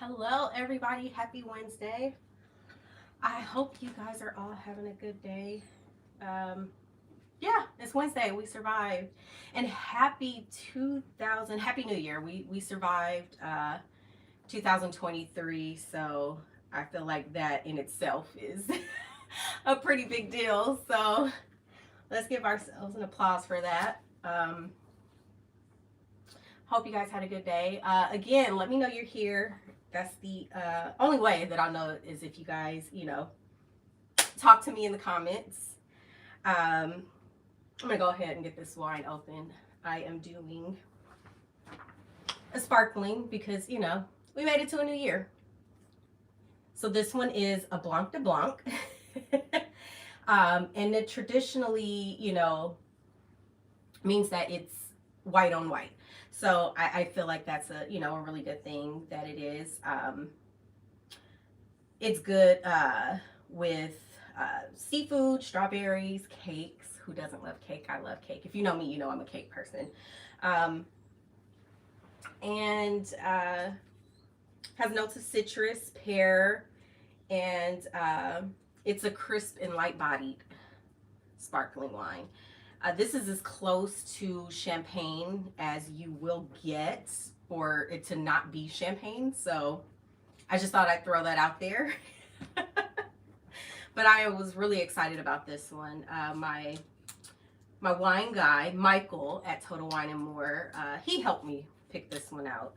Hello, everybody. Happy Wednesday. I hope you guys are all having a good day. Um, yeah, it's Wednesday. We survived, and happy New Year. We survived 2023. So I feel like that in itself is a pretty big deal. So let's give ourselves an applause for that. Hope you guys had a good day. Again, let me know you're here. That's the only way that I'll know is if you guys, talk to me in the comments. I'm gonna go ahead and get this wine open. I am doing a sparkling because, we made it to a new year. So this one is a Blanc de Blanc. And it traditionally, means that it's white on white. So I feel like that's a really good thing that it is. It's good with seafood, strawberries, cakes. Who doesn't love cake? I love cake. If you know me, you know I'm a cake person. And has notes of citrus, pear, and it's a crisp and light-bodied sparkling wine. This is as close to champagne as you will get for it to not be champagne. So I just thought I'd throw that out there. But I was really excited about this one. My wine guy, Michael at Total Wine and More, he helped me pick this one out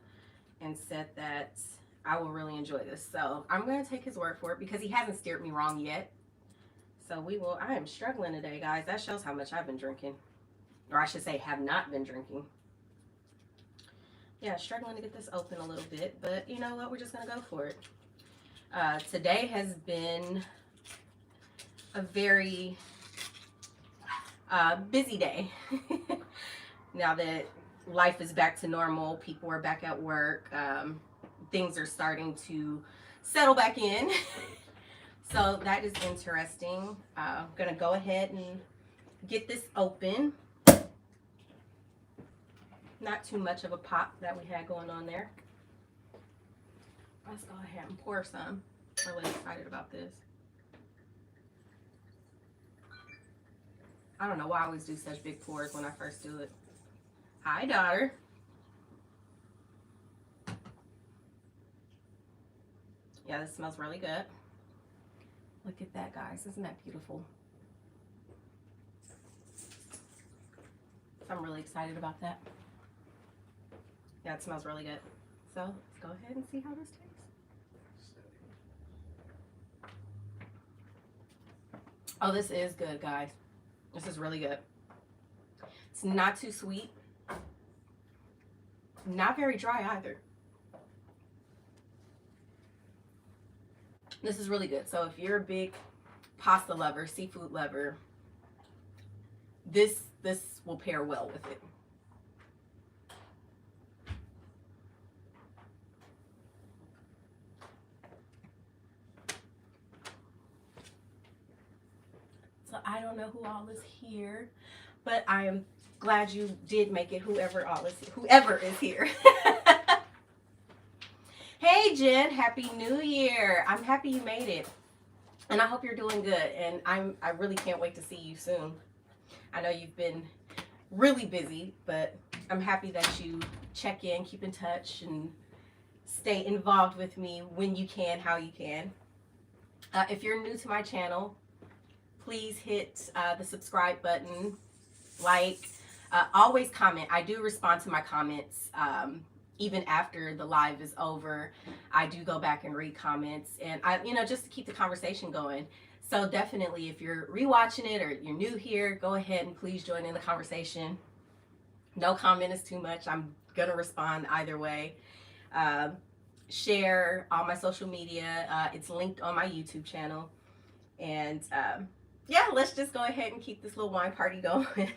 and said that I will really enjoy this. So I'm going to take his word for it because he hasn't steered me wrong yet. So I am struggling today, guys. That shows how much I've been drinking. Or I should say, have not been drinking. Yeah, struggling to get this open a little bit. But you know what? We're just going to go for it. Today has been a very busy day. Now that life is back to normal, people are back at work. Things are starting to settle back in. So that is interesting. I'm going to go ahead and get this open. Not too much of a pop that we had going on there. Let's go ahead and pour some. I'm really excited about this. I don't know why I always do such big pours when I first do it. Hi, daughter. Yeah, this smells really good. Look at that, guys. Isn't that beautiful? So I'm really excited about that. Yeah, it smells really good. So let's go ahead and see how this tastes. Oh, this is good, guys. This is really good. It's not too sweet. Not very dry either. This is really good. So if you're a big pasta lover, seafood lover, this will pair well with it. So I don't know who all is here, but I am glad you did make it, whoever is here. Hey Jen, Happy New Year. I'm happy you made it. And I hope you're doing good. And I really can't wait to see you soon. I know you've been really busy, but I'm happy that you check in, keep in touch, and stay involved with me when you can, how you can. If you're new to my channel, please hit the subscribe button, always comment. I do respond to my comments. Even after the live is over, I do go back and read comments, and just to keep the conversation going. So definitely, if you're rewatching it or you're new here, go ahead and please join in the conversation. No comment is too much. I'm gonna respond either way. Share all my social media. It's linked on my YouTube channel. And yeah, let's just go ahead and keep this little wine party going.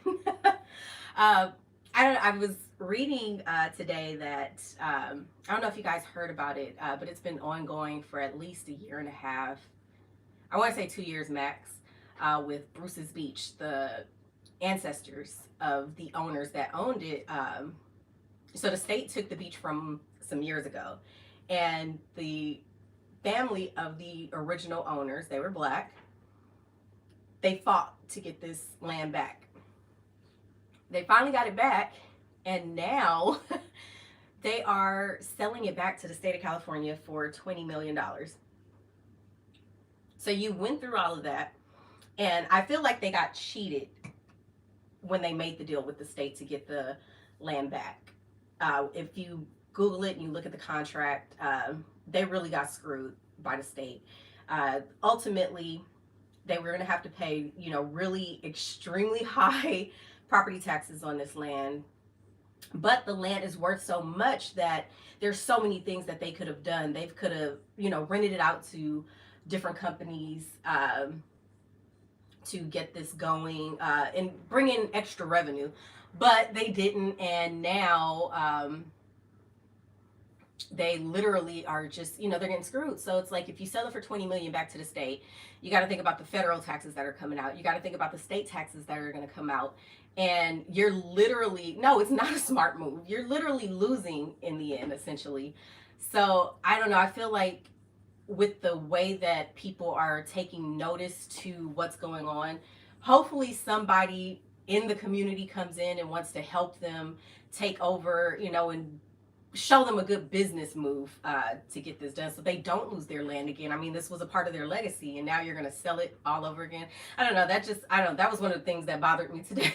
I was reading today that I don't know if you guys heard about it, but it's been ongoing for at least a year and a half. I want to say 2 years max, with Bruce's Beach, the ancestors of the owners that owned it. So the state took the beach from some years ago, and the family of the original owners, they were black, they fought to get this land back. They finally got it back, and now they are selling it back to the state of California for $20 million. So you went through all of that, and I feel like they got cheated when they made the deal with the state to get the land back. If you Google it and you look at the contract, they really got screwed by the state. Ultimately, they were going to have to pay, really extremely high property taxes on this land. But the land is worth so much that there's so many things that they could have done. They could have, rented it out to different companies to get this going and bring in extra revenue. But they didn't, and now they literally are just, they're getting screwed. So it's like, if you sell it for $20 million back to the state, you got to think about the federal taxes that are coming out. You got to think about the state taxes that are going to come out. And you're literally, no, it's not a smart move. You're literally losing in the end, essentially. So I don't know. I feel like with the way that people are taking notice to what's going on, hopefully somebody in the community comes in and wants to help them take over, and show them a good business move to get this done so they don't lose their land again. I mean, this was a part of their legacy, and now you're going to sell it all over again. I don't know. That was one of the things that bothered me today.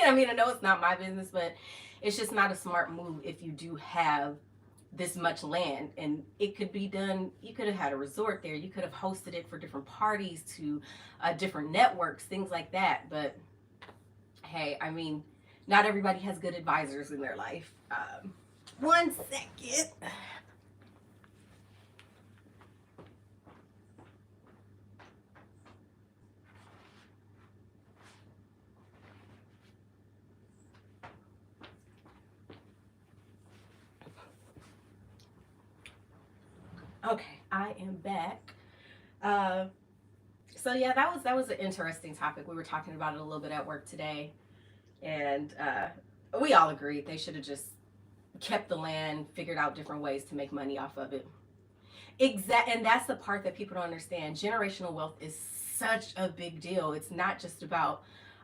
I mean, I know it's not my business, but it's just not a smart move if you do have this much land, and it could be done. You could have had a resort there. You could have hosted it for different parties to different networks, things like that. But hey, I mean, not everybody has good advisors in their life. One second. Okay, I am back. So yeah, that was an interesting topic. We were talking about it a little bit at work today, and we all agreed they should have just kept the land, figured out different ways to make money off of it. And that's the part that people don't understand. Generational wealth is such a big deal. It's not just about,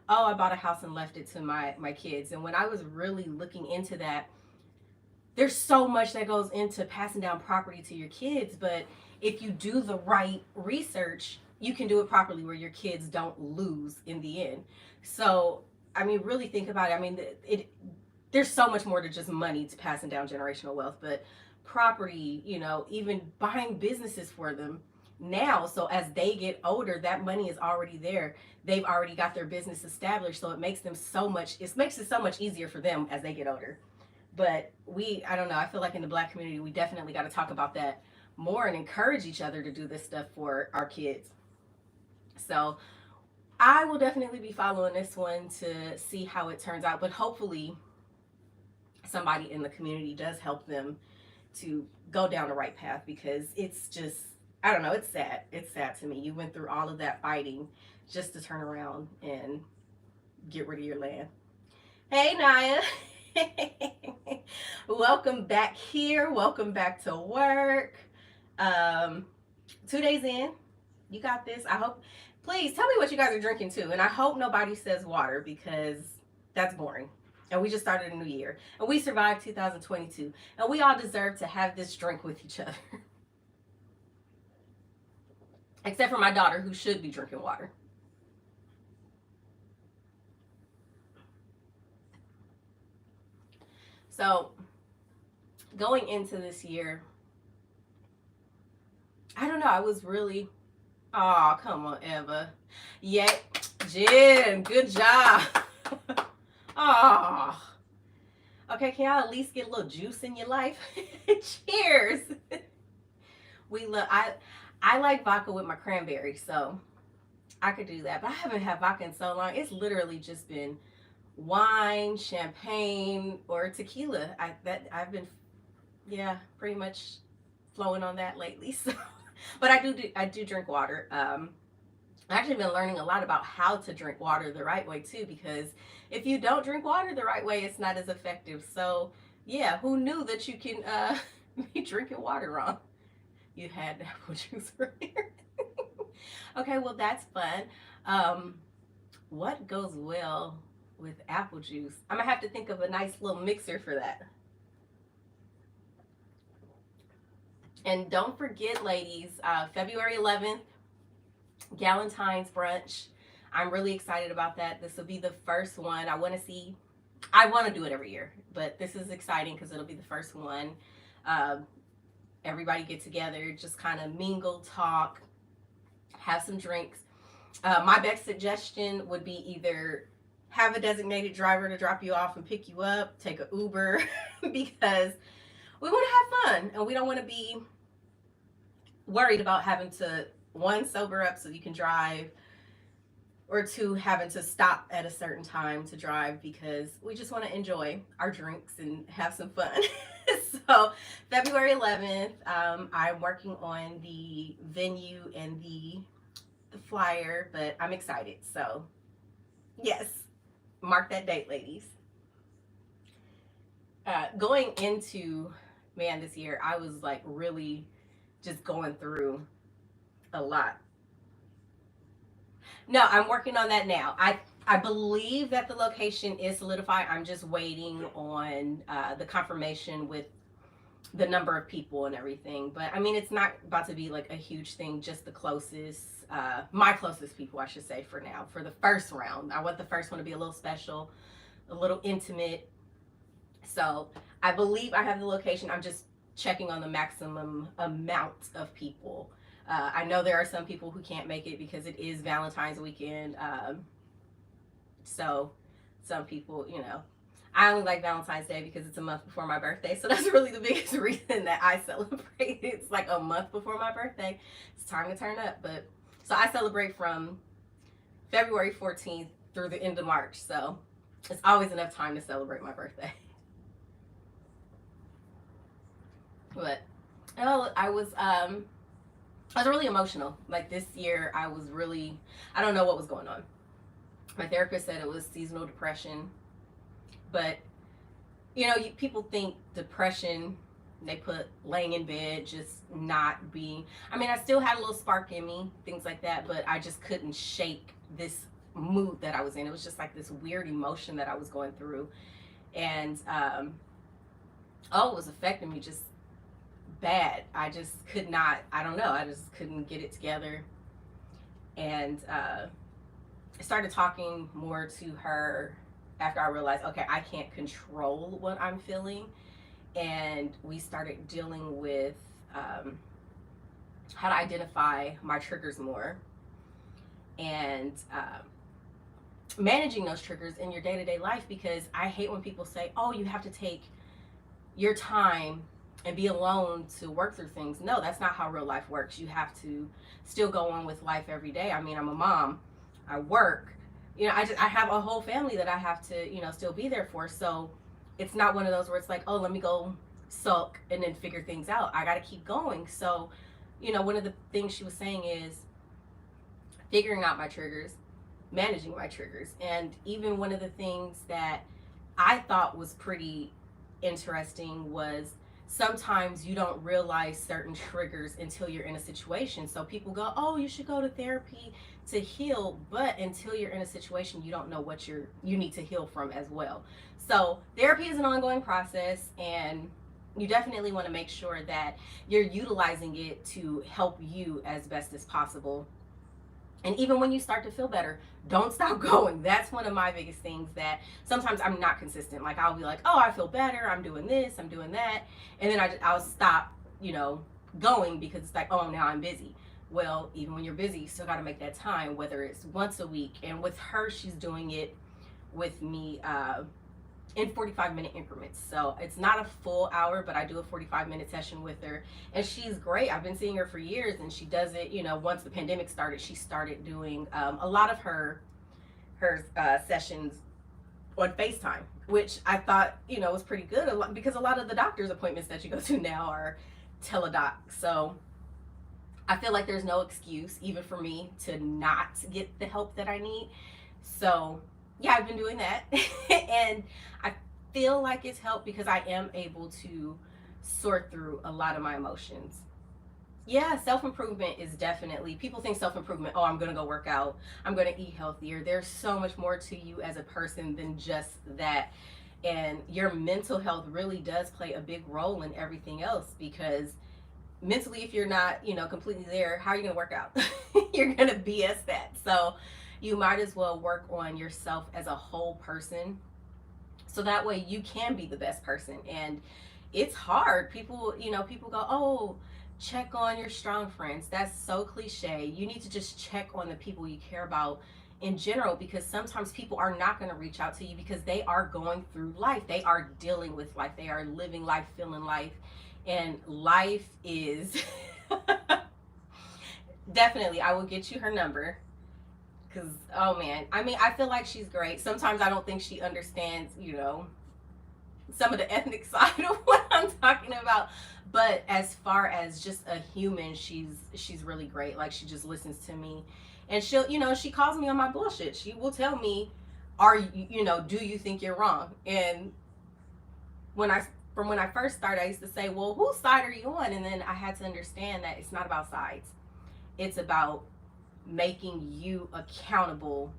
oh, I bought a house and left it to my kids. And when I was really looking into that, there's so much that goes into passing down property to your kids. But if you do the right research, you can do it properly where your kids don't lose in the end. So, I mean, really think about it. I mean, there's so much more to just money to passing down generational wealth, but property, even buying businesses for them now. So as they get older, that money is already there. They've already got their business established. So it makes it so much easier for them as they get older. But I don't know, I feel like in the Black community, we definitely got to talk about that more and encourage each other to do this stuff for our kids. So I will definitely be following this one to see how it turns out, but hopefully somebody in the community does help them to go down the right path, because it's just, I don't know, it's sad. It's sad to me. You went through all of that fighting just to turn around and get rid of your land. Hey, Naya. Welcome back here. Welcome back to work. 2 days in. You got this. I hope, please tell me what you guys are drinking too. And I hope nobody says water, because that's boring. And we just started a new year. And we survived 2022. And we all deserve to have this drink with each other. Except for my daughter, who should be drinking water. So, going into this year, I don't know, I was really, oh, come on, Eva. Yeah, Jen, good job. Oh. Okay, can y'all at least get a little juice in your life? Cheers. I like vodka with my cranberry, so I could do that. But I haven't had vodka in so long. It's literally just been wine, champagne, or tequila. I've been, yeah, pretty much flowing on that lately. So, but I do drink water. I've actually been learning a lot about how to drink water the right way too, because if you don't drink water the right way, it's not as effective. So yeah, who knew that you can be drinking water wrong. You had apple juice earlier. Okay, well, that's fun. What goes well with apple juice? I'm gonna have to think of a nice little mixer for that. And don't forget, ladies, February 11th, Galentine's brunch. I'm really excited about that. This will be the first one. I want to do it every year, but this is exciting because it'll be the first one. Everybody get together, just kind of mingle, talk, have some drinks. My best suggestion would be either have a designated driver to drop you off and pick you up, take an Uber, because we want to have fun and we don't want to be worried about having to, one, sober up so you can drive, or two, having to stop at a certain time to drive, because we just want to enjoy our drinks and have some fun. So February 11th, I'm working on the venue and the flyer, but I'm excited. So yes, mark that date, ladies. Going into, man, this year, I was like really just going through a lot. No, I'm working on that now. I believe that the location is solidified. I'm just waiting on the confirmation with the number of people and everything. But I mean, it's not about to be like a huge thing, just the closest, my closest people, I should say, for now, for the first round. I want the first one to be a little special, a little intimate. So I believe I have the location. I'm just checking on the maximum amount of people. I know there are some people who can't make it because it is Valentine's weekend. So some people, you know, I only like Valentine's Day because it's a month before my birthday. So that's really the biggest reason that I celebrate. It's like a month before my birthday. It's time to turn up. But so I celebrate from February 14th through the end of March. So it's always enough time to celebrate my birthday. But oh, I was really emotional. Like this year, I don't know what was going on. My therapist said it was seasonal depression, but you know, people think depression, they put laying in bed, just not being, I mean, I still had a little spark in me, things like that, but I just couldn't shake this mood that I was in. It was just like this weird emotion that I was going through. And it was affecting me just bad. I just could not, I don't know, I just couldn't get it together. And I started talking more to her after I realized, okay, I can't control what I'm feeling. And we started dealing with how to identify my triggers more, and managing those triggers in your day-to-day life, because I hate when people say, oh, you have to take your time and be alone to work through things. No, that's not how real life works. You have to still go on with life every day. I mean, I'm a mom, I work, you know, I have a whole family that I have to, you know, still be there for. So it's not one of those where it's like, oh, let me go sulk and then figure things out. I got to keep going. So, you know, one of the things she was saying is figuring out my triggers, managing my triggers. And even one of the things that I thought was pretty interesting was sometimes you don't realize certain triggers until you're in a situation. So people go, oh, you should go to therapy to heal, but until you're in a situation, you don't know what you need to heal from as well. So therapy is an ongoing process, and you definitely want to make sure that you're utilizing it to help you as best as possible. And even when you start to feel better, don't stop going. That's one of my biggest things, that sometimes I'm not consistent. Like I'll be like, oh, I feel better, I'm doing this, I'm doing that. And then I'll stop, you know, going, because it's like, oh, now I'm busy. Well, even when you're busy, you still got to make that time, whether it's once a week. And with her, she's doing it with me in 45-minute increments. So it's not a full hour, but I do a 45-minute session with her. And she's great. I've been seeing her for years, and she does it, you know, once the pandemic started, she started doing a lot of her sessions on FaceTime, which I thought, you know, was pretty good, because a lot of the doctor's appointments that you go to now are teledoc. So I feel like there's no excuse, even for me, to not get the help that I need. So yeah, I've been doing that. And I feel like it's helped, because I am able to sort through a lot of my emotions. Yeah, self-improvement is definitely, people think self-improvement, oh, I'm going to go work out, I'm going to eat healthier. There's so much more to you as a person than just that. And your mental health really does play a big role in everything else, because mentally, if you're not, completely there, how are you going to work out? You're going to BS that. So you might as well work on yourself as a whole person, so that way you can be the best person. And it's hard. People go, oh, check on your strong friends. That's so cliche. You need to just check on the people you care about in general, because sometimes people are not going to reach out to you because they are going through life. They are dealing with life. They are living life, feeling life. And life is definitely, I will get you her number. Because, oh man, I mean, I feel like she's great. Sometimes I don't think she understands, some of the ethnic side of what I'm talking about. But as far as just a human, she's really great. Like, she just listens to me. And she'll, she calls me on my bullshit. She will tell me, do you think you're wrong? And when I first started, I used to say, well, whose side are you on? And then I had to understand that it's not about sides. It's about making you accountable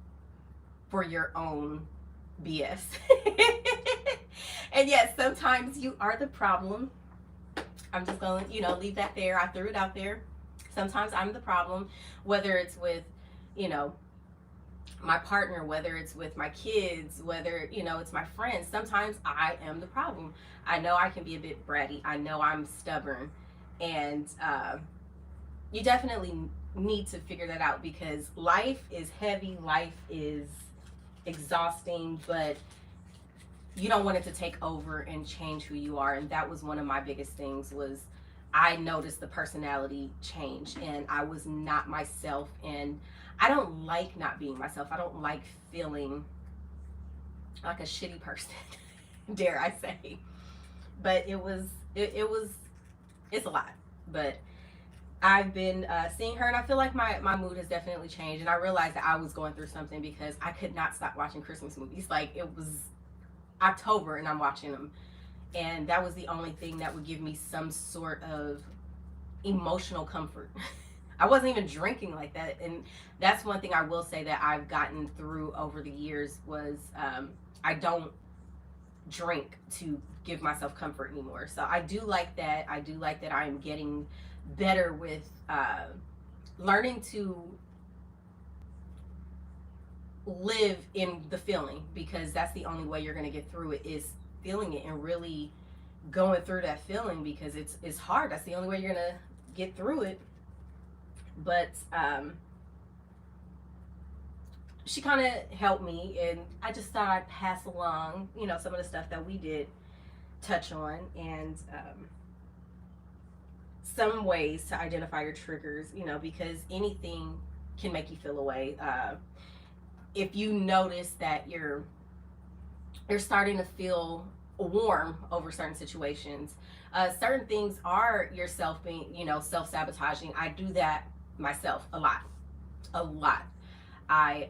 for your own BS. And yes, sometimes you are the problem. I'm just going to, leave that there. I threw it out there. Sometimes I'm the problem, whether it's with, my partner, whether it's with my kids, whether, it's my friends. Sometimes I am the problem. I know I can be a bit bratty. I know I'm stubborn. And you definitely need to figure that out, because life is heavy. Life is exhausting, but you don't want it to take over and change who you are. And that was one of my biggest things, was I noticed the personality change, and I was not myself. And I don't like not being myself. I don't like feeling like a shitty person, dare I say. But it's a lot. But I've been seeing her, and I feel like my mood has definitely changed. And I realized that I was going through something, because I could not stop watching Christmas movies. Like, it was October and I'm watching them. And that was the only thing that would give me some sort of emotional comfort. I wasn't even drinking like that. And that's one thing I will say that I've gotten through over the years was I don't drink to give myself comfort anymore. So I do like that. I do like that I am getting better with learning to live in the feeling, because that's the only way you're going to get through it, is feeling it and really going through that feeling, because it's hard. That's the only way you're going to get through it. But she kind of helped me, and I just thought I'd pass along, some of the stuff that we did touch on, and some ways to identify your triggers, because anything can make you feel a way. If you notice that you're starting to feel warm over certain situations, certain things are yourself being, self-sabotaging. I do that myself a lot. I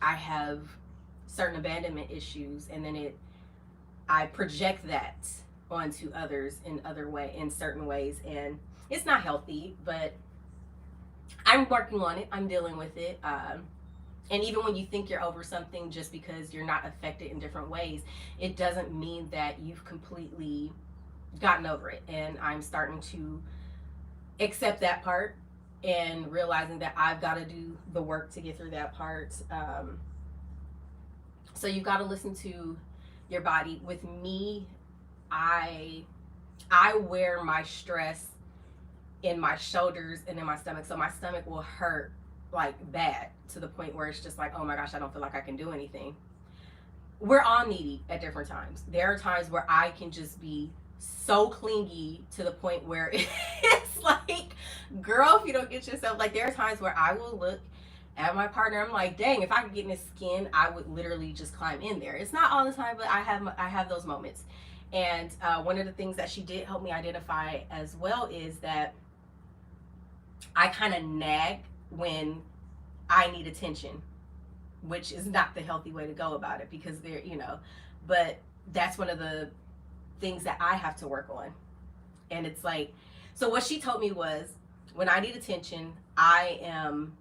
have certain abandonment issues, and then I project that onto others in certain ways, and it's not healthy, but I'm working on it. I'm dealing with it. And even when you think you're over something, just because you're not affected in different ways, it doesn't mean that you've completely gotten over it. And I'm starting to accept that part, and realizing that I've got to do the work to get through that part. So you've got to listen to your body. With me, I wear my stress in my shoulders and in my stomach. So my stomach will hurt like bad, to the point where it's just like, oh my gosh, I don't feel like I can do anything. We're all needy at different times. There are times where I can just be so clingy to the point where it's like, girl, if you don't get yourself, like, there are times where I will look at my partner, I'm like, dang, if I could get in his skin, I would literally just climb in there. It's not all the time, but I have those moments. And one of the things that she did help me identify as well is that I kind of nag when I need attention, which is not the healthy way to go about it, because but that's one of the things that I have to work on. And it's like, so what she told me was, when I need attention, I am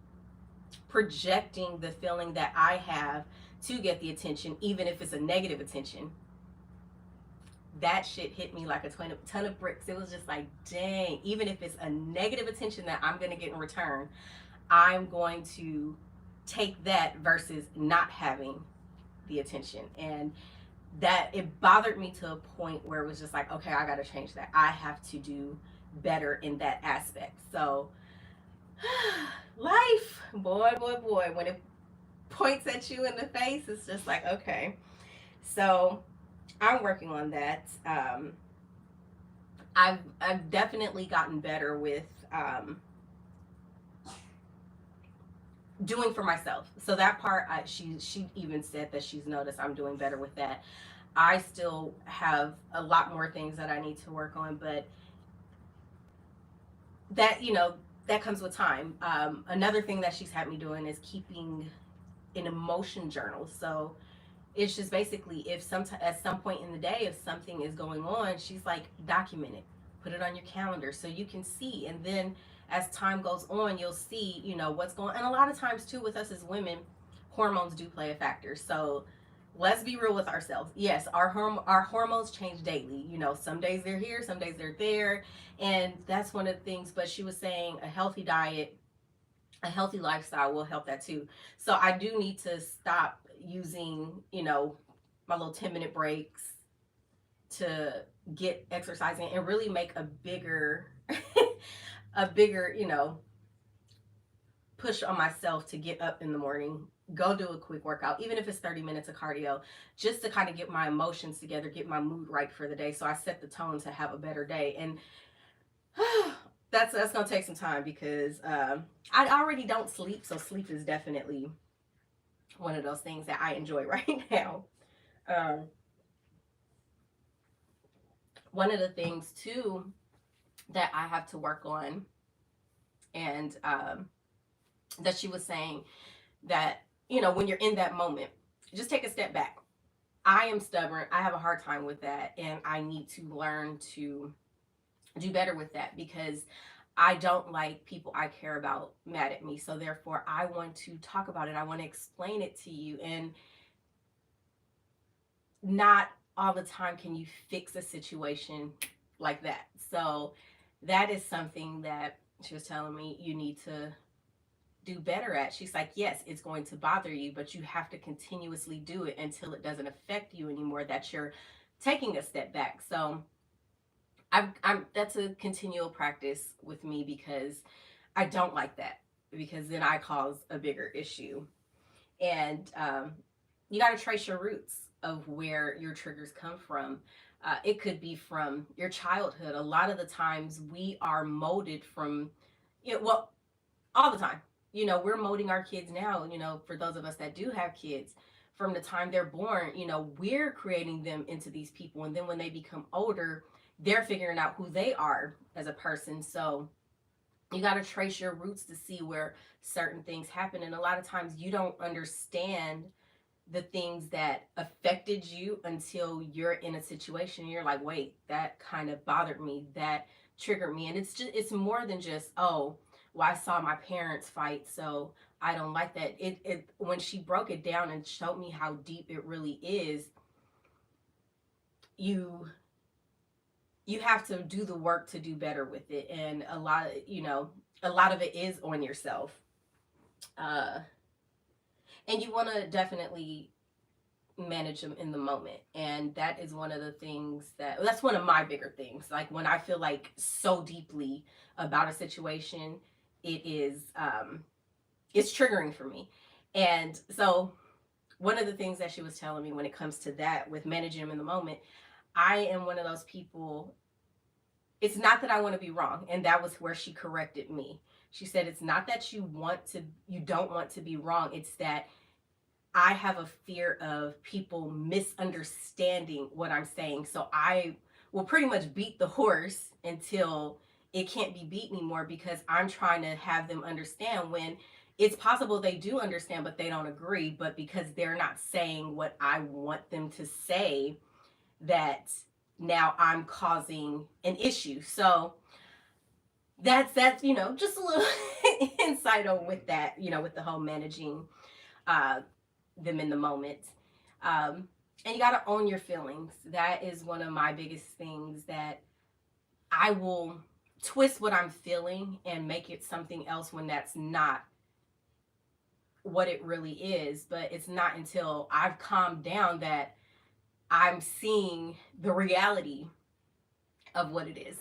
projecting the feeling that I have to get the attention, even if it's a negative attention. That shit hit me like a ton of bricks. It was just like, dang, even if it's a negative attention that I'm going to get in return, I'm going to take that versus not having the attention. And that, it bothered me to a point where it was just like, okay, I got to change that. I have to do better in that aspect. So life, boy, when it points at you in the face, it's just like, okay. So I'm working on that. I've definitely gotten better with doing for myself. So that part, she even said that she's noticed I'm doing better with that. I still have a lot more things that I need to work on, but that, that comes with time. Another thing that she's had me doing is keeping an emotion journal. So it's just basically, if at some point in the day, if something is going on, she's like, document it, put it on your calendar so you can see. And then as time goes on, you'll see, what's going on. And a lot of times too, with us as women, hormones do play a factor. So let's be real with ourselves. Yes, our hormones change daily. Some days they're here, some days they're there, and that's one of the things. But she was saying a healthy diet, a healthy lifestyle will help that too. So I do need to stop using, my little 10-minute breaks to get exercising and really make a bigger a bigger, push on myself to get up in the morning, go do a quick workout, even if it's 30 minutes of cardio, just to kind of get my emotions together, get my mood right for the day, so I set the tone to have a better day. And that's gonna take some time, because I already don't sleep, so sleep is definitely one of those things that I enjoy right now. One of the things too that I have to work on, and that she was saying, that when you're in that moment, just take a step back. I am stubborn. I have a hard time with that, and I need to learn to do better with that, because I don't like people I care about mad at me. So therefore, I want to talk about it. I want to explain it to you. And not all the time can you fix a situation like that. So that is something that she was telling me you need to do better at. She's like, yes, it's going to bother you, but you have to continuously do it until it doesn't affect you anymore, that you're taking a step back. So I'm that's a continual practice with me, because I don't like that, because then I cause a bigger issue. And you got to trace your roots of where your triggers come from. It could be from your childhood. A lot of the times we are molded from, well, all the time. We're molding our kids now, for those of us that do have kids, from the time they're born, we're creating them into these people. And then when they become older, they're figuring out who they are as a person. So you got to trace your roots to see where certain things happen. And a lot of times you don't understand the things that affected you until you're in a situation and you're like, wait, that kind of bothered me, that triggered me. And it's more than just, oh, well, I saw my parents fight, so I don't like that. It when she broke it down and showed me how deep it really is, you have to do the work to do better with it. And a lot of it is on yourself. And you want to definitely manage them in the moment. And that is one of the things that's one of my bigger things. Like when I feel like so deeply about a situation, it is it's triggering for me. And so one of the things that she was telling me when it comes to that, with managing them in the moment, I am one of those people. It's not that I want to be wrong, and that was where she corrected me. She said it's not that you don't want to be wrong. It's that I have a fear of people misunderstanding what I'm saying. So I will pretty much beat the horse until it can't be beat anymore, because I'm trying to have them understand, when it's possible they do understand, but they don't agree. But because they're not saying what I want them to say, that now I'm causing an issue. So that's just a little insight on with that, with the whole managing uh, them in the moment. And you got to own your feelings. That is one of my biggest things, that I will twist what I'm feeling and make it something else when that's not what it really is. But it's not until I've calmed down that I'm seeing the reality of what it is.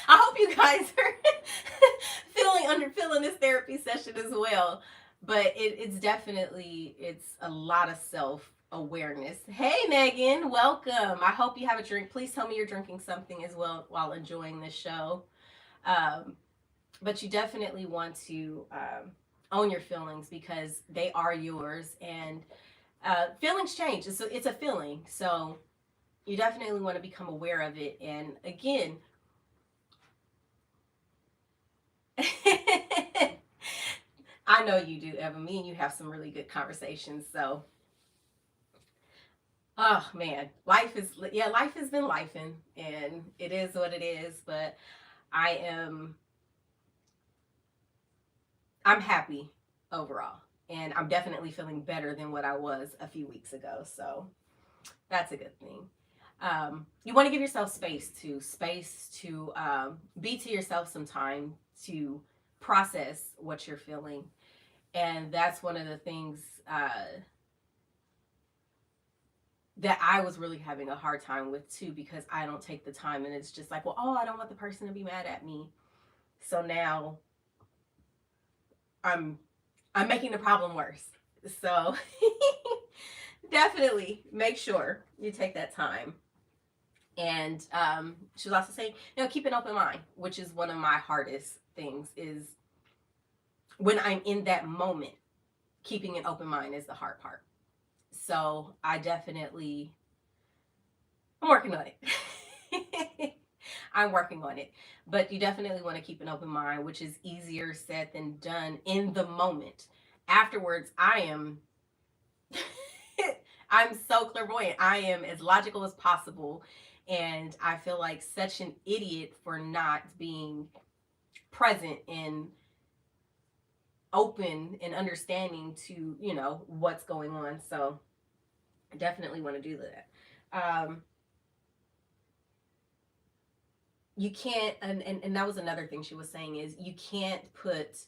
I hope you guys are feeling this therapy session as well. But it's a lot of self-awareness. Hey Megan, welcome. I hope you have a drink. Please tell me you're drinking something as well while enjoying this show. Um, but you definitely want to own your feelings, because they are yours, and feelings change. It's a feeling. So you definitely want to become aware of it. And again, I know you do, Eva. Me and you have some really good conversations. So, oh man, life has been lifing, and it is what it is. But I'm happy overall, and I'm definitely feeling better than what I was a few weeks ago. So that's a good thing. You want to give yourself space to be to yourself some time to process what you're feeling. And that's one of the things that I was really having a hard time with too, because I don't take the time, and it's just like, well, I don't want the person to be mad at me. So now I'm making the problem worse. So definitely make sure you take that time. And she was also saying, keep an open mind, which is one of my hardest things, is when I'm in that moment, keeping an open mind is the hard part. So I'm working on it. I'm working on it. But you definitely want to keep an open mind, which is easier said than done in the moment. Afterwards, I'm so clairvoyant. I am as logical as possible. And I feel like such an idiot for not being present and open and understanding to, what's going on. So I definitely want to do that. You can't, and that was another thing she was saying, is you can't put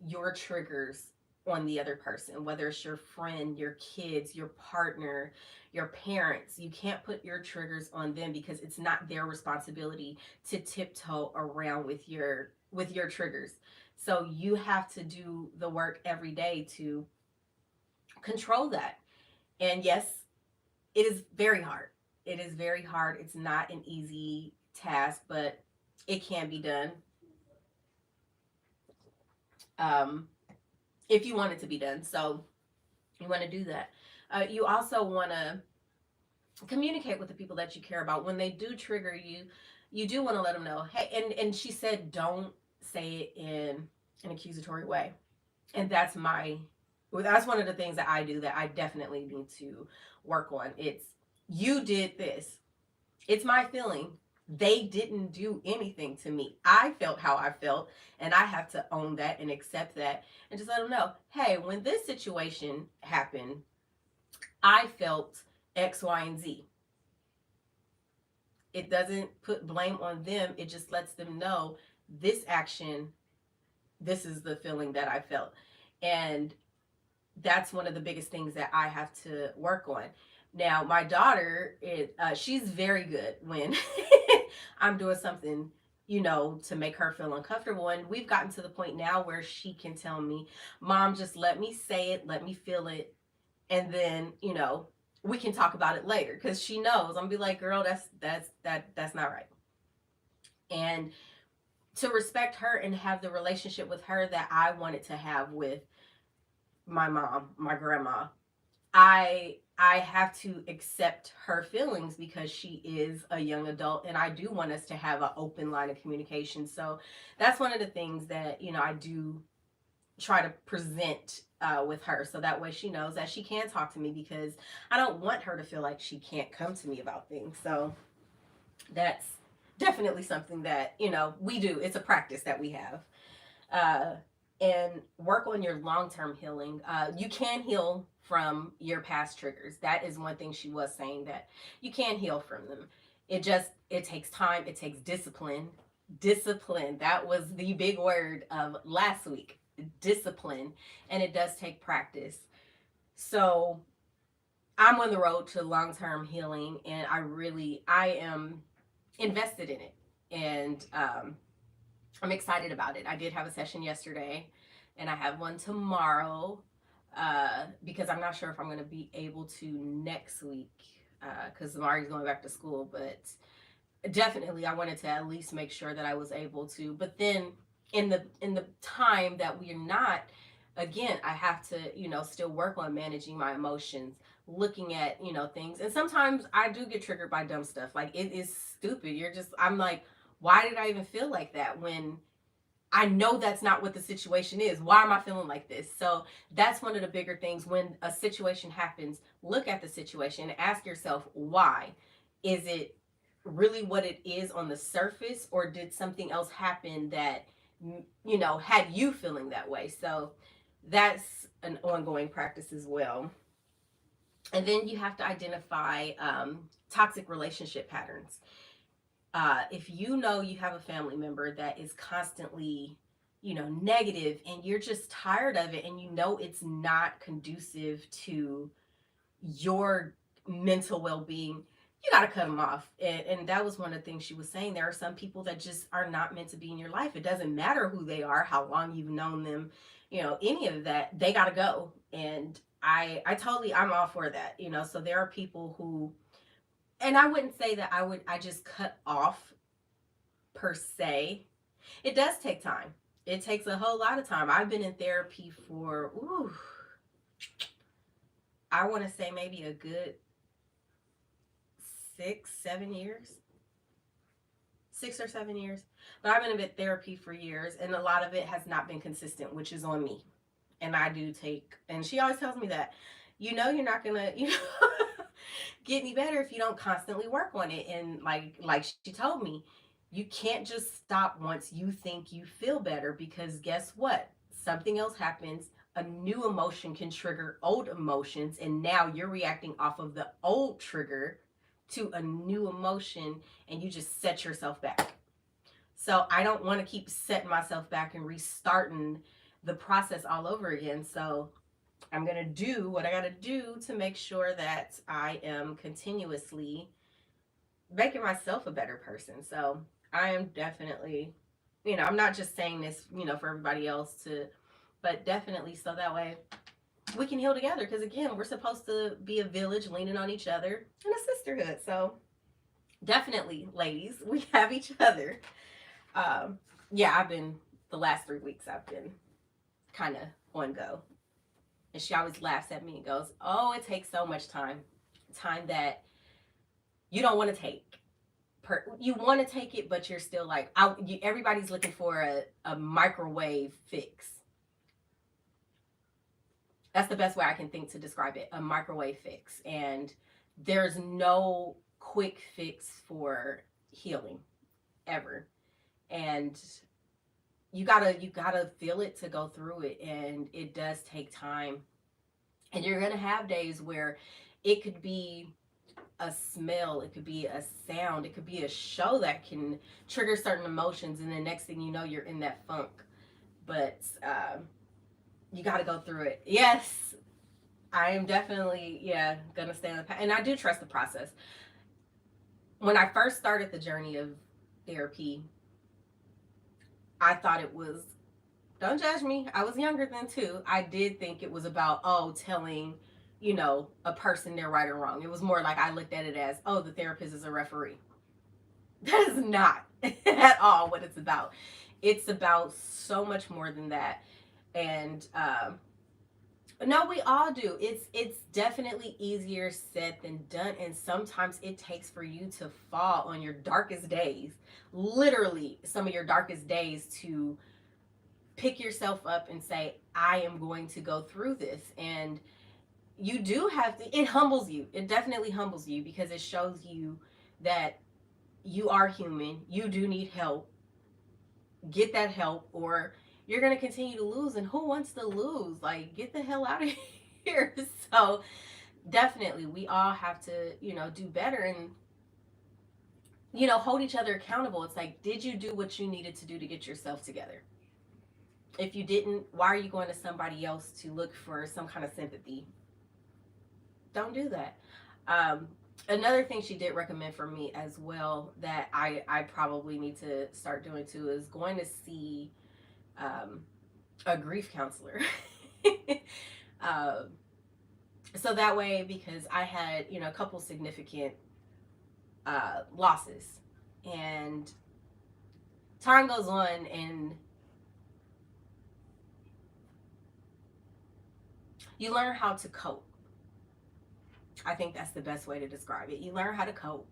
your triggers on the other person, whether it's your friend, your kids, your partner, your parents. You can't put your triggers on them, because it's not their responsibility to tiptoe around with your triggers. So you have to do the work every day to control that. And yes, it is very hard. It is very hard. It's not an easy task, but it can be done. If you want it to be done. So you want to do that. You also want to communicate with the people that you care about. When they do trigger you, you do want to let them know, hey, and she said, don't say it in an accusatory way. And that's one of the things that I do that I definitely need to work on. It's, you did this. It's my feeling. They didn't do anything to me. I felt how I felt, and I have to own that and accept that, and just let them know, hey, when this situation happened, I felt X, Y, and Z. It doesn't put blame on them. It just lets them know, this action, this is the feeling that I felt. And that's one of the biggest things that I have to work on. Now, my daughter, she's very good when I'm doing something, to make her feel uncomfortable. And we've gotten to the point now where she can tell me, Mom, just let me say it, let me feel it. And then, we can talk about it later. Because she knows, I'm gonna be like, girl, that's not right. And to respect her and have the relationship with her that I wanted to have with my mom, my grandma, I have to accept her feelings, because she is a young adult, and I do want us to have an open line of communication. So that's one of the things that, I do try to present with her, so that way she knows that she can talk to me, because I don't want her to feel like she can't come to me about things. So That's definitely something that, we do. It's a practice that we have. Uh, and work on your long-term healing. You can heal from your past triggers. That is one thing she was saying, that you can heal from them. It takes time. It takes discipline. Discipline. That was the big word of last week. Discipline. And it does take practice. So I'm on the road to long-term healing, and I am invested in it. And I'm excited about it. I did have a session yesterday, and I have one tomorrow, because I'm not sure if I'm going to be able to next week, because Mari's going back to school. But definitely, I wanted to at least make sure that I was able to. But then, in the time that we're not, again, I have to, still work on managing my emotions, looking at, things. And sometimes I do get triggered by dumb stuff. Like, it is stupid. I'm like, why did I even feel like that when I know that's not what the situation is? Why am I feeling like this? So that's one of the bigger things. When a situation happens, look at the situation and ask yourself, why? Is it really what it is on the surface, or did something else happen that, had you feeling that way? So that's an ongoing practice as well. And then you have to identify toxic relationship patterns. If you know you have a family member that is constantly, negative, and you're just tired of it, and it's not conducive to your mental well-being, you got to cut them off. And that was one of the things she was saying. There are some people that just are not meant to be in your life. It doesn't matter who they are, how long you've known them, any of that. They got to go. And I'm all for that. So there are people who, and I wouldn't say that I just cut off per se. It does take time. It takes a whole lot of time. I've been in therapy for, I want to say maybe a good 6 or 7 years. 6 or 7 years. But I've been in therapy for years, and a lot of it has not been consistent, which is on me. And I do take, and she always tells me that, you're not gonna, get any better if you don't constantly work on it. And like she told me, you can't just stop once you think you feel better, because guess what? Something else happens. A new emotion can trigger old emotions, and now you're reacting off of the old trigger to a new emotion, and you just set yourself back. So I don't want to keep setting myself back and restarting the process all over again. So I'm going to do what I got to do to make sure that I am continuously making myself a better person. So I am definitely, I'm not just saying this, for everybody else to, but definitely so that way we can heal together. Because again, we're supposed to be a village leaning on each other and a sisterhood. So definitely, ladies, we have each other. Yeah, the last 3 weeks, I've been kind of on go. And she always laughs at me and goes, oh, it takes so much time that you don't want to take. You want to take it, but you're still like, everybody's looking for a microwave fix. That's the best way I can think to describe it, a microwave fix. And there's no quick fix for healing, ever. And you gotta feel it to go through it, and it does take time. And you're gonna have days where it could be a smell, it could be a sound, it could be a show that can trigger certain emotions, and the next thing you know, you're in that funk. But you got to go through it. Yes, I am definitely gonna stay on the path, and I do trust the process. When I first started the journey of therapy, I thought it was, don't judge me, I was younger then too. I did think it was about, telling, a person they're right or wrong. It was more like I looked at it as, the therapist is a referee. That is not at all what it's about. It's about so much more than that. And no, we all do. It's definitely easier said than done, and sometimes it takes for you to fall on your darkest days, literally some of your darkest days, to pick yourself up and say, I am going to go through this. And you do have to, it humbles you. It definitely humbles you, because it shows you that you are human. You do need help. Get that help, or you're going to continue to lose. And who wants to lose? Like, get the hell out of here. So definitely, we all have to, do better and, hold each other accountable. It's like, did you do what you needed to do to get yourself together? If you didn't, why are you going to somebody else to look for some kind of sympathy? Don't do that. Another thing she did recommend for me as well that I probably need to start doing too is going to see a grief counselor. So that way, because I had, a couple significant losses, and time goes on and you learn how to cope. I think that's the best way to describe it. You learn how to cope.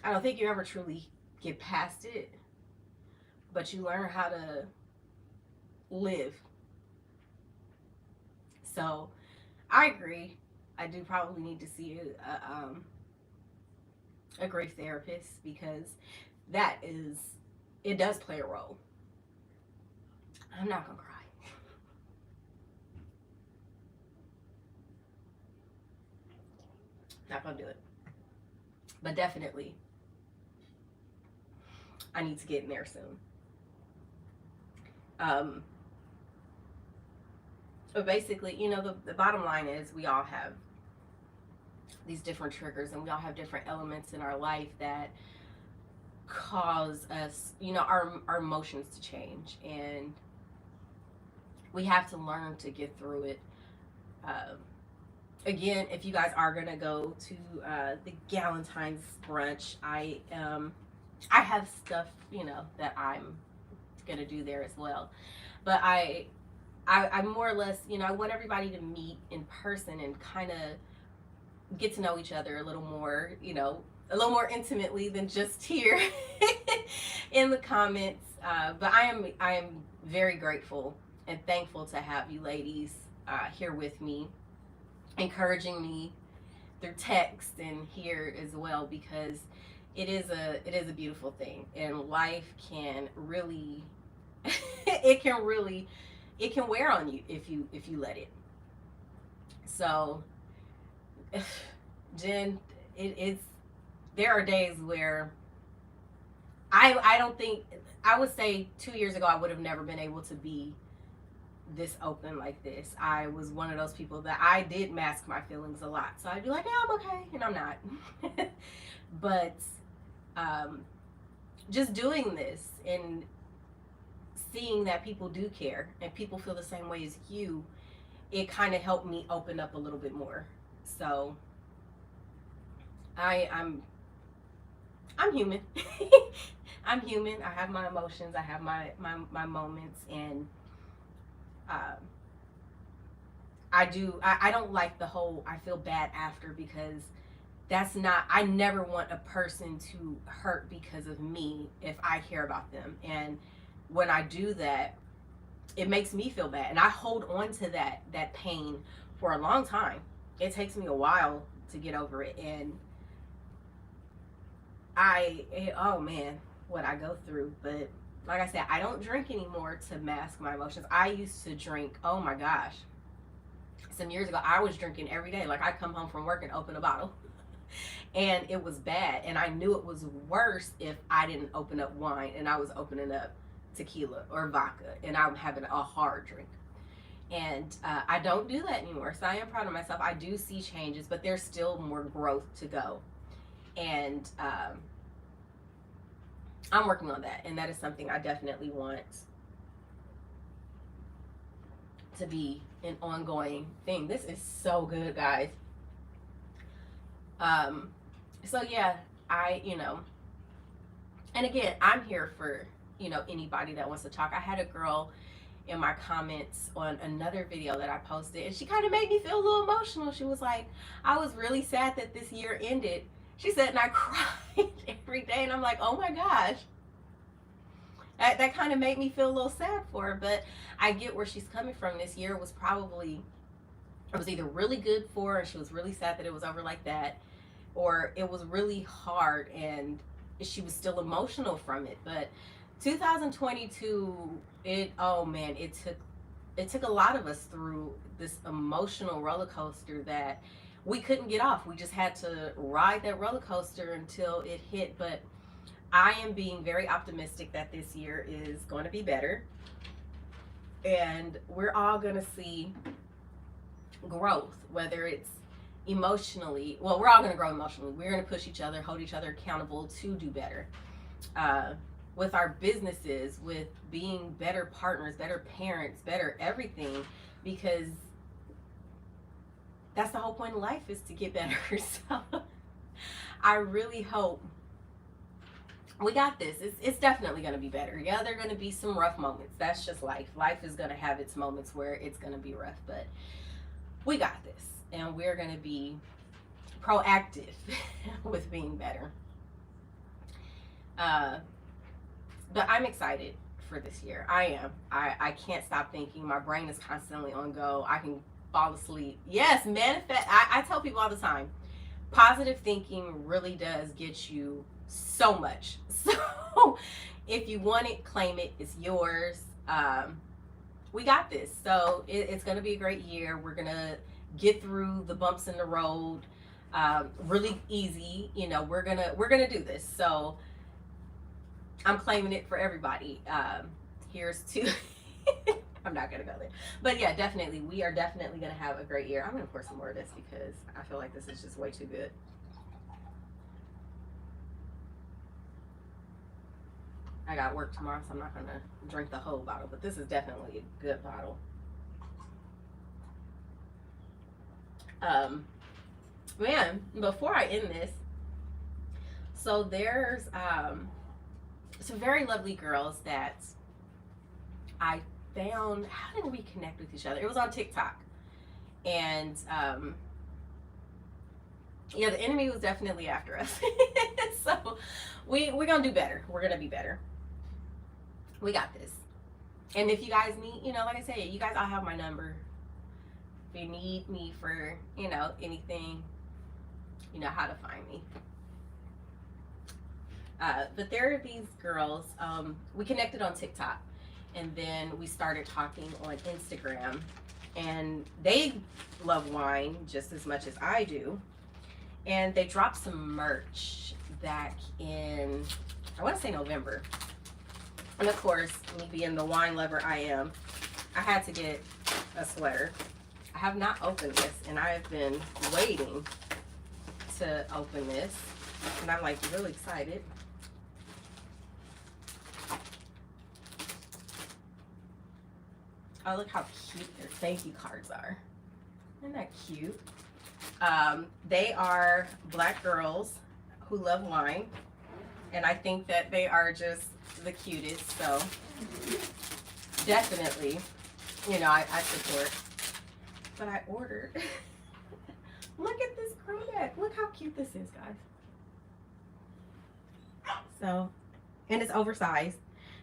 I don't think you ever truly get past it, but you learn how to live. So I agree. I do probably need to see a grief therapist, because it does play a role. I'm not gonna cry. Not gonna do it. But definitely, I need to get in there soon. But basically, the bottom line is we all have these different triggers, and we all have different elements in our life that cause us, our emotions to change, and we have to learn to get through it. Again, if you guys are gonna go to the Galentine's brunch, I have stuff, that I'm gonna do there as well. But I more or less, I want everybody to meet in person and kind of get to know each other a little more, a little more intimately than just here in the comments. But I am very grateful and thankful to have you ladies here with me, encouraging me through text and here as well, because it is a beautiful thing, and life can really it can wear on you if you let it. So Jen, there are days where I don't think, I would say 2 years ago I would have never been able to be this open like this. I was one of those people that I did mask my feelings a lot. So I'd be like, yeah, I'm okay, and I'm not. But just doing this and seeing that people do care and people feel the same way as you, it kind of helped me open up a little bit more. So I'm human. I'm human. I have my emotions. I have my moments, and I don't like the whole I feel bad after, because that's not, I never want a person to hurt because of me if I care about them. And when I do that, it makes me feel bad, and I hold on to that pain for a long time. It takes me a while to get over it, and oh man, what I go through. But like I said, I don't drink anymore to mask my emotions. I used to drink, oh my gosh, some years ago I was drinking every day. Like, I'd come home from work and open a bottle and it was bad, and I knew it was worse if I didn't open up wine and I was opening up tequila or vodka and I'm having a hard drink. And I don't do that anymore. So I am proud of myself. I do see changes, but there's still more growth to go. And I'm working on that. And that is something I definitely want to be an ongoing thing. This is so good, guys. So yeah, and again, I'm here for, anybody that wants to talk. I had a girl in my comments on another video that I posted, and she kind of made me feel a little emotional. She was like, I was really sad that this year ended. She said, and I cried every day. And I'm like, oh my gosh. That kind of made me feel a little sad for her, but I get where she's coming from. This year it was either really good for her, and she was really sad that it was over like that. or it was really hard and she was still emotional from it. But 2022, oh man, it took a lot of us through this emotional roller coaster that we couldn't get off. We just had to ride that roller coaster until it hit. But I am being very optimistic that this year is going to be better, and we're all going to see growth, whether it's emotionally. Well, we're all going to grow emotionally. We're going to push each other, hold each other accountable to do better. With our businesses, with being better partners, better parents, better everything, because that's the whole point of life, is to get better. So I really hope we got this. It's definitely going to be better. Yeah, there are going to be some rough moments. That's just life. Life is going to have its moments where it's going to be rough, but we got this, and we're going to be proactive with being better. But I'm excited for this year. I am. I can't stop thinking. My brain is constantly on go. I can fall asleep. Yes, manifest. I tell people all the time, positive thinking really does get you so much. So if you want it, claim it. It's yours. We got this. So it's going to be a great year. We're going to get through the bumps in the road really easy. You know, we're gonna do this. So I'm claiming it for everybody. Here's to I'm not gonna go there, but yeah, definitely, we are definitely gonna have a great year. I'm gonna pour some more of this because I feel like this is just way too good. I got work tomorrow, so I'm not gonna drink the whole bottle, but this is definitely a good bottle. Man, before I end this, so there's some very lovely girls that I found. How did we connect with each other? It was on TikTok. And yeah, the enemy was definitely after us. So we're gonna do better. We're gonna be better. We got this. And if you guys need, you know, like I said, you guys all have my number. If you need me for, you know, anything, you know how to find me. But there are these girls, we connected on TikTok, and then we started talking on Instagram, and they love wine just as much as I do. And they dropped some merch back in, I want to say November. And of course, me being the wine lover I am, I had to get a sweater. I have not opened this, and I have been waiting to open this, and I'm like really excited. Oh, look how cute their thank you cards are. Isn't that cute? They are Black girls who love wine, and I think that they are just the cutest. So definitely, you know, I support. But I ordered. Look at this crew neck. Look how cute this is, guys. So, and it's oversized,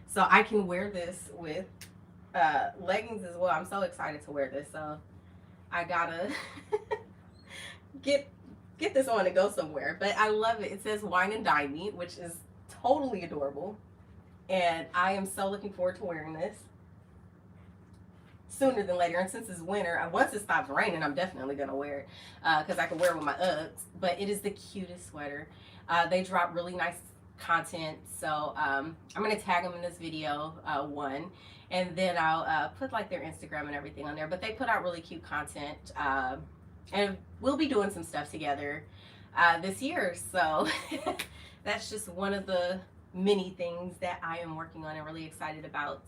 so I can wear this with leggings as well. I'm so excited to wear this. So I gotta get this on and go somewhere. But I love it. It says wine and dine me, which is totally adorable, and I am so looking forward to wearing this sooner than later. And since it's winter, once it stops raining, I'm definitely gonna wear it because I can wear it with my Uggs. But it is the cutest sweater. They drop really nice content, so I'm gonna tag them in this video, one, and then I'll put like their Instagram and everything on there. But they put out really cute content, and we'll be doing some stuff together this year. So that's just one of the many things that I am working on and really excited about.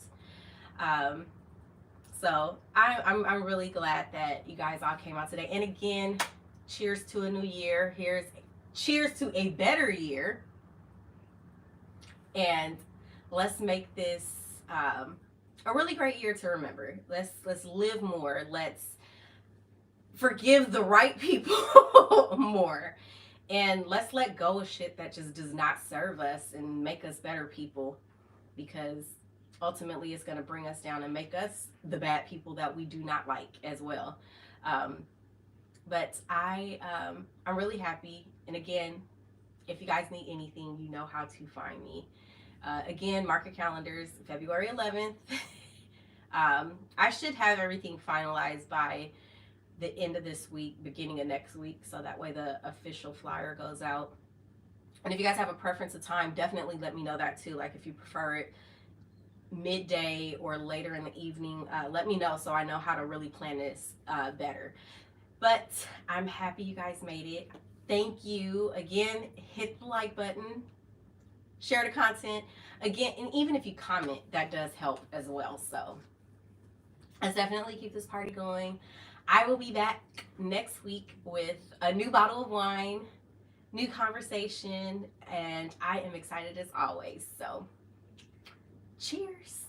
So I'm really glad that you guys all came out today. And again, cheers to a new year. Cheers to a better year. And let's make this a really great year to remember. Let's live more. Let's forgive the right people more. And let's let go of shit that just does not serve us and make us better people, because ultimately it's going to bring us down and make us the bad people that we do not like as well. But I'm really happy And again, if you guys need anything, you know how to find me. Again, mark your calendars, February 11th. I should have everything finalized by the end of this week, beginning of next week, so that way the official flyer goes out. And if you guys have a preference of time, definitely let me know that too. Like if you prefer it midday or later in the evening, let me know so I know how to really plan this better. But I'm happy you guys made it. Thank you. Again, hit the like button, share the content. Again, and even if you comment, that does help as well. So let's definitely keep this party going. I will be back next week with a new bottle of wine, new conversation, and I am excited as always. So cheers.